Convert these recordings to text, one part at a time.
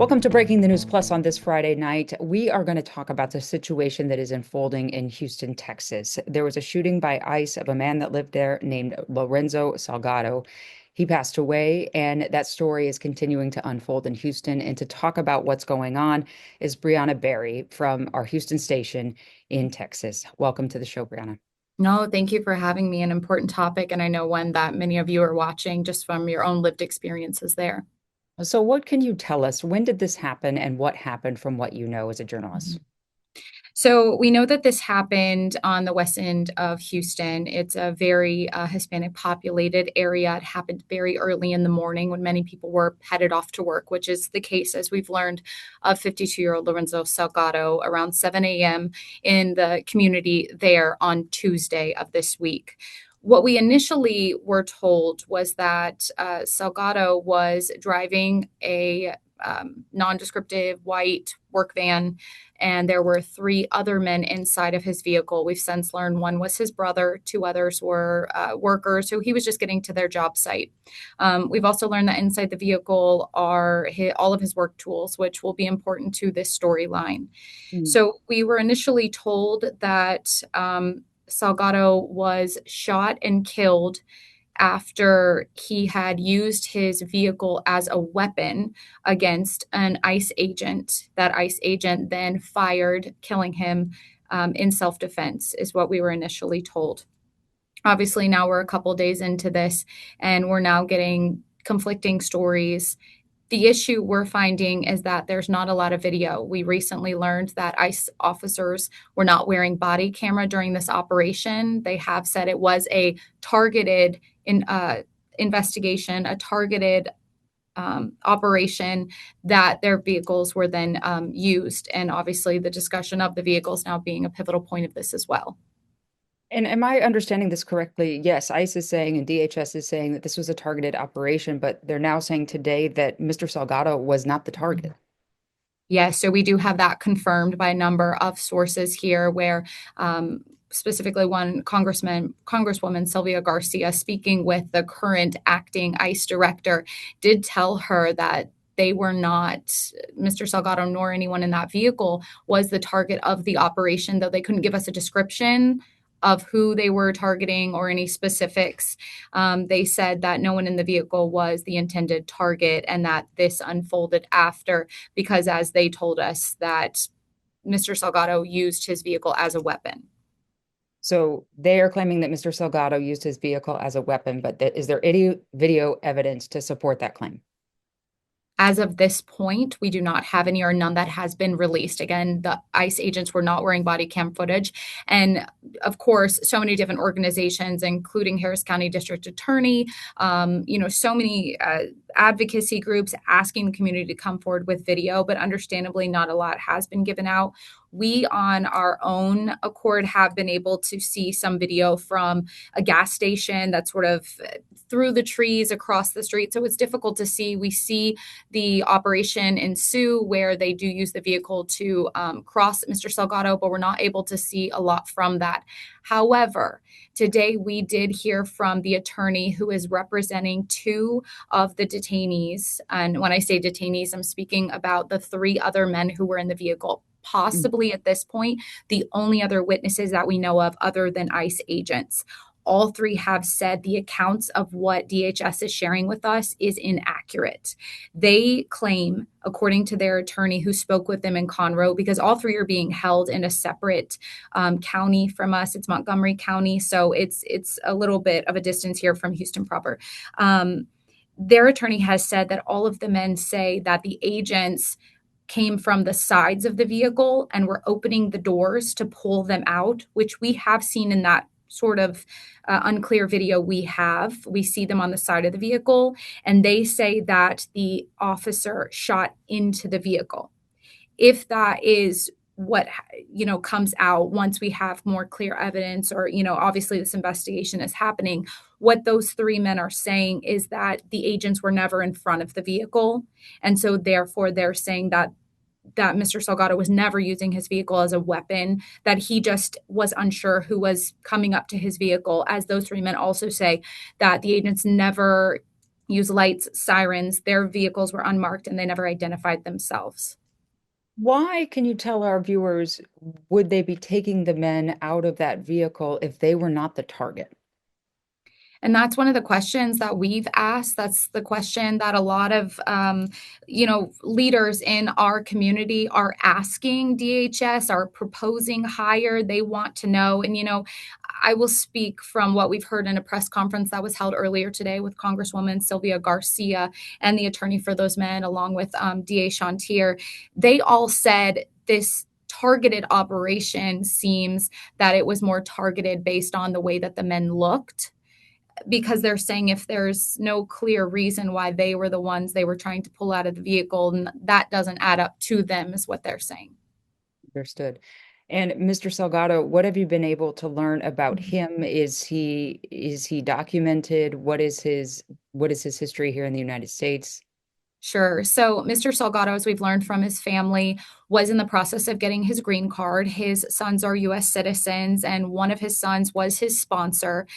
Welcome to Breaking the News Plus on this Friday night. We are going to talk about the situation that is unfolding in Houston, Texas. There was a shooting by ICE of a man that lived there named Lorenzo Salgado. He passed away, and that story is continuing to unfold in Houston. And to talk about what's going on is Brheanna Berry from our Houston station in Texas. Welcome to the show, Brheanna. No, thank you for having me. An important topic, and I know one that many of you are watching just from your own lived experiences there. So, what can you tell us? When did this happen, and what happened from what you know as a journalist? So we know that this happened on the west end of Houston. It's a very Hispanic populated area. It happened very early in the morning when many people were headed off to work, which is the case, as we've learned, of 52-year-old Lorenzo Salgado around 7 a.m. in the community there on Tuesday of this week. What we initially were told was that Salgado was driving a nondescriptive white work van, and there were three other men inside of his vehicle. We've since learned one was his brother, two others were workers, so he was just getting to their job site. We've also learned that inside the vehicle are all of his work tools, which will be important to this storyline. Mm. So we were initially told that Salgado was shot and killed after he had used his vehicle as a weapon against an ICE agent. That ICE agent then fired, killing him in self-defense, is what we were initially told. Obviously, now we're a couple days into this, and we're now getting conflicting stories. The issue we're finding is that there's not a lot of video. We recently learned that ICE officers were not wearing body camera during this operation. They have said it was a targeted investigation, a targeted operation, that their vehicles were then used. And obviously, the discussion of the vehicles now being a pivotal point of this as well. And am I understanding this correctly? Yes, ICE is saying and DHS is saying that this was a targeted operation, but they're now saying today that Mr. Salgado was not the target. Yes, so we do have that confirmed by a number of sources here, where specifically one Congresswoman Sylvia Garcia, speaking with the current acting ICE director, did tell her that they were not, Mr. Salgado nor anyone in that vehicle was the target of the operation, though they couldn't give us a description of who they were targeting or any specifics. They said that no one in the vehicle was the intended target, and that this unfolded after, because as they told us, that Mr. Salgado used his vehicle as a weapon. So they are claiming that Mr. Salgado used his vehicle as a weapon, but is there any video evidence to support that claim? As of this point, we do not have any, or none that has been released. Again, the ICE agents were not wearing body cam footage. And of course, so many different organizations, including Harris County District Attorney, so many advocacy groups asking the community to come forward with video, but understandably, not a lot has been given out. We, on our own accord, have been able to see some video from a gas station that's sort of through the trees across the street. So it's difficult to see. We see the operation ensue where they do use the vehicle to cross Mr. Salgado, but we're not able to see a lot from that. However, today we did hear from the attorney who is representing two of the detainees. And when I say detainees, I'm speaking about the three other men who were in the vehicle. Possibly at this point, the only other witnesses that we know of other than ICE agents. All three have said the accounts of what DHS is sharing with us is inaccurate. They claim, according to their attorney who spoke with them in Conroe, because all three are being held in a separate county from us. It's Montgomery County, so it's a little bit of a distance here from Houston proper. Their attorney has said that all of the men say that the agents came from the sides of the vehicle and were opening the doors to pull them out, which we have seen in that sort of unclear video we have. We see them on the side of the vehicle, and they say that the officer shot into the vehicle. If that is what comes out once we have more clear evidence, or obviously this investigation is happening, what those three men are saying is that the agents were never in front of the vehicle, and so therefore they're saying that Mr. Salgado was never using his vehicle as a weapon, that he just was unsure who was coming up to his vehicle. As those three men also say that the agents never use lights, sirens. Their vehicles were unmarked and they never identified themselves. Why, can you tell our viewers, would they be taking the men out of that vehicle if they were not the target? And that's one of the questions that we've asked. That's the question that a lot of, leaders in our community are asking DHS, are proposing hire. They want to know. And, I will speak from what we've heard in a press conference that was held earlier today with Congresswoman Sylvia Garcia and the attorney for those men, along with DA Shantier. They all said this targeted operation seems that it was more targeted based on the way that the men looked, because they're saying if there's no clear reason why they were the ones they were trying to pull out of the vehicle, that doesn't add up to them, is what they're saying. Understood. And Mr. Salgado, what have you been able to learn about him? Is he documented? What is his history here in the United States? Sure. So, Mr. Salgado, as we've learned from his family, was in the process of getting his green card. His sons are U.S. citizens, and one of his sons was his sponsor.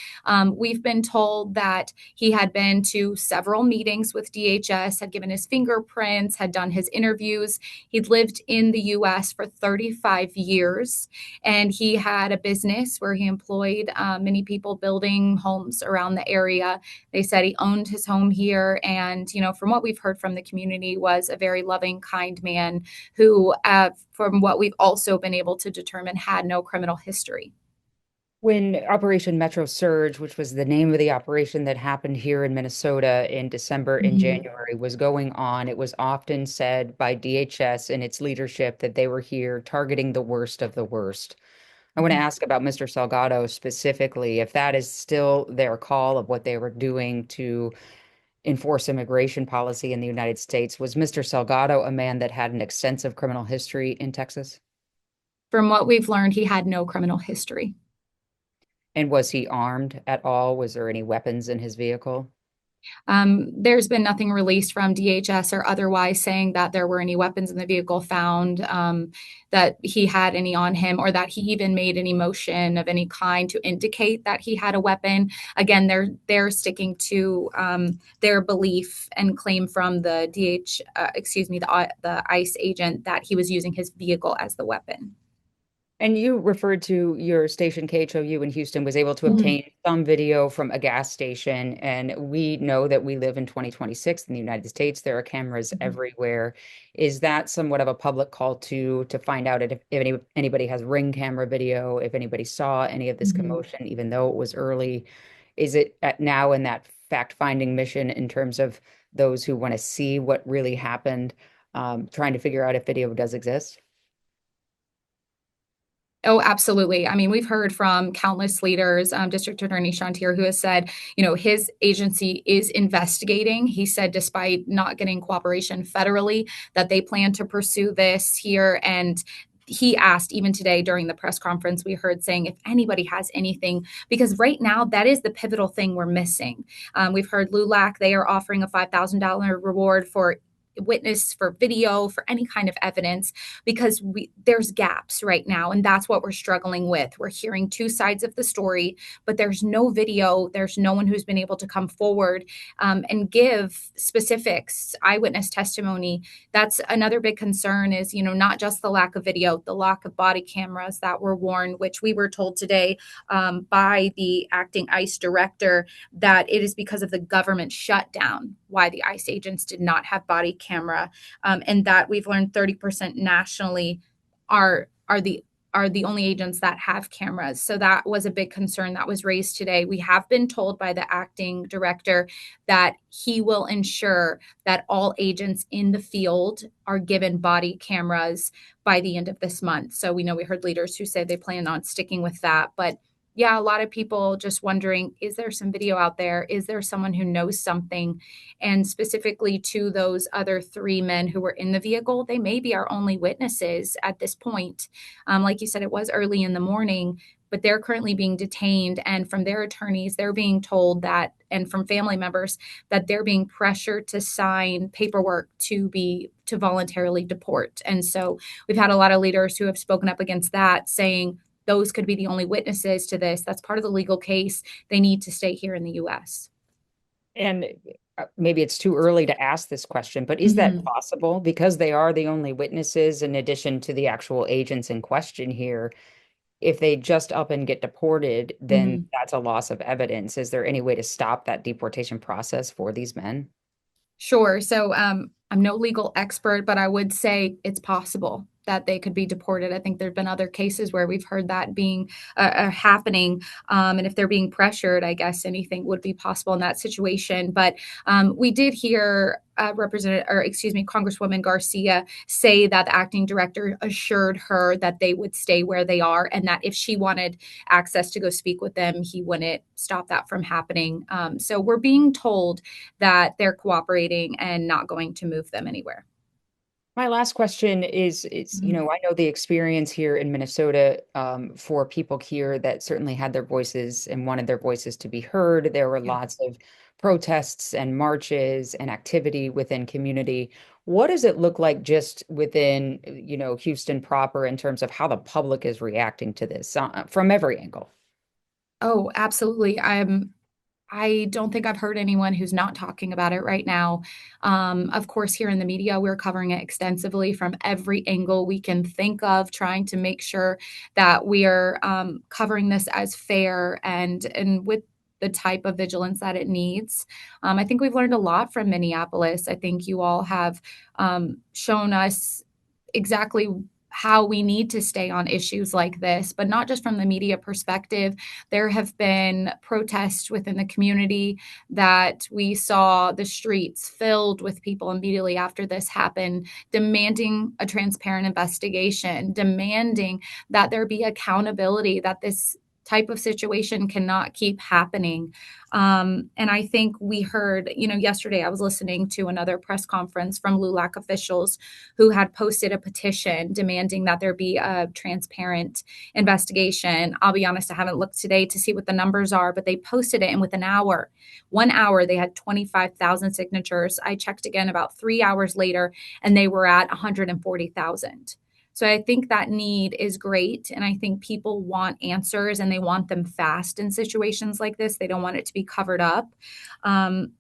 We've been told that he had been to several meetings with DHS, had given his fingerprints, had done his interviews. He'd lived in the U.S. for 35 years, and he had a business where he employed many people building homes around the area. They said he owned his home here, and from what we've heard from the community, was a very loving, kind man who, from what we've also been able to determine, had no criminal history. When Operation Metro Surge, which was the name of the operation that happened here in Minnesota in December and Mhm. January, was going on, it was often said by DHS and its leadership that they were here targeting the worst of the worst. I want to Mhm. ask about Mr. Salgado specifically, if that is still their call of what they were doing to enforce immigration policy in the United States. Was Mr. Salgado a man that had an extensive criminal history in Texas? From what we've learned, he had no criminal history. And was he armed at all? Was there any weapons in his vehicle? There's been nothing released from DHS or otherwise saying that there were any weapons in the vehicle found, that he had any on him, or that he even made any motion of any kind to indicate that he had a weapon. Again, they're sticking to their belief and claim from the the ICE agent, that he was using his vehicle as the weapon. And you referred to your station KHOU in Houston was able to Mhm. obtain some video from a gas station. And we know that we live in 2026 in the United States. There are cameras Mhm. everywhere. Is that somewhat of a public call to find out if anybody has ring camera video, if anybody saw any of this Mhm. commotion, even though it was early? Is it now in that fact-finding mission in terms of those who want to see what really happened, trying to figure out if video does exist? Oh, absolutely. I mean, we've heard from countless leaders, District Attorney Shantier, who has said, his agency is investigating. He said, despite not getting cooperation federally, that they plan to pursue this here. And he asked, even today during the press conference, we heard saying, if anybody has anything, because right now that is the pivotal thing we're missing. We've heard LULAC, they are offering a $5,000 reward for witness, for video, for any kind of evidence, because there's gaps right now, and that's what we're struggling with. We're hearing two sides of the story, but there's no video, there's no one who's been able to come forward and give specifics, eyewitness testimony. That's another big concern, is not just the lack of video, the lack of body cameras that were worn, which we were told today by the acting ICE director, that it is because of the government shutdown why the ICE agents did not have body camera, and that we've learned 30% nationally are the only agents that have cameras. So that was a big concern that was raised today. We have been told by the acting director that he will ensure that all agents in the field are given body cameras by the end of this month. So we know we heard leaders who say they plan on sticking with that, but yeah, a lot of people just wondering, is there some video out there? Is there someone who knows something? And specifically to those other three men who were in the vehicle, they may be our only witnesses at this point. Like you said, it was early in the morning, but they're currently being detained. And from their attorneys, they're being told that, and from family members, that they're being pressured to sign paperwork to voluntarily deport. And so we've had a lot of leaders who have spoken up against that, saying those could be the only witnesses to this. That's part of the legal case. They need to stay here in the US. And maybe it's too early to ask this question, but is that Mhm. possible? Because they are the only witnesses in addition to the actual agents in question here. If they just up and get deported, then Mhm. that's a loss of evidence. Is there any way to stop that deportation process for these men? Sure. So I'm no legal expert, but I would say it's possible that they could be deported. I think there have been other cases where we've heard that being happening. And if they're being pressured, I guess anything would be possible in that situation. But we did hear Congresswoman Garcia say that the acting director assured her that they would stay where they are and that if she wanted access to go speak with them, he wouldn't stop that from happening. So we're being told that they're cooperating and not going to move them anywhere. My last question is, Mhm. I know the experience here in Minnesota, for people here that certainly had their voices and wanted their voices to be heard. There were Yeah. lots of protests and marches and activity within community. What does it look like just within, Houston proper in terms of how the public is reacting to this, from every angle? Oh, absolutely. I don't think I've heard anyone who's not talking about it right now. Of course, here in the media, we're covering it extensively from every angle we can think of, trying to make sure that we are covering this as fair and with the type of vigilance that it needs. I think we've learned a lot from Minneapolis. I think you all have shown us exactly how we need to stay on issues like this, but not just from the media perspective. There have been protests within the community that we saw the streets filled with people immediately after this happened, demanding a transparent investigation, demanding that there be accountability, that this type of situation cannot keep happening. And I think we heard, yesterday I was listening to another press conference from LULAC officials who had posted a petition demanding that there be a transparent investigation. I'll be honest, I haven't looked today to see what the numbers are, but they posted it, and within 1 hour, they had 25,000 signatures. I checked again about 3 hours later, and they were at 140,000. So I think that need is great. And I think people want answers and they want them fast in situations like this. They don't want it to be covered up. Um,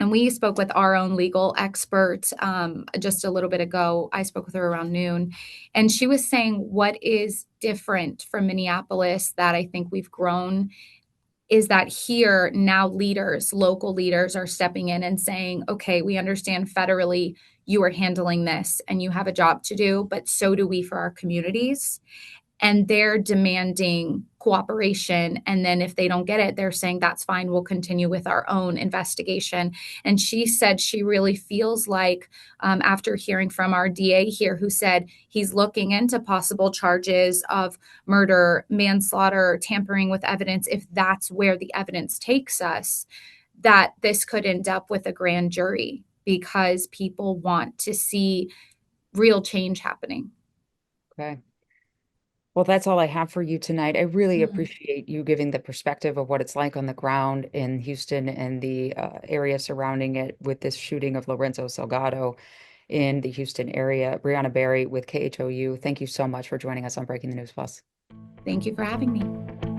and we spoke with our own legal expert just a little bit ago. I spoke with her around noon, and she was saying what is different from Minneapolis that I think we've grown is that here now leaders, local leaders are stepping in and saying, okay, we understand federally you are handling this and you have a job to do, but so do we for our communities, and they're demanding cooperation. And then if they don't get it, they're saying, that's fine, we'll continue with our own investigation. And she said she really feels like, after hearing from our DA here, who said he's looking into possible charges of murder, manslaughter, tampering with evidence, if that's where the evidence takes us, that this could end up with a grand jury because people want to see real change happening. Okay. Well, that's all I have for you tonight. I really Mm. appreciate you giving the perspective of what it's like on the ground in Houston and the area surrounding it with this shooting of Lorenzo Salgado in the Houston area. Brheanna Berry with KHOU, thank you so much for joining us on Breaking the News Plus. Thank you for having me.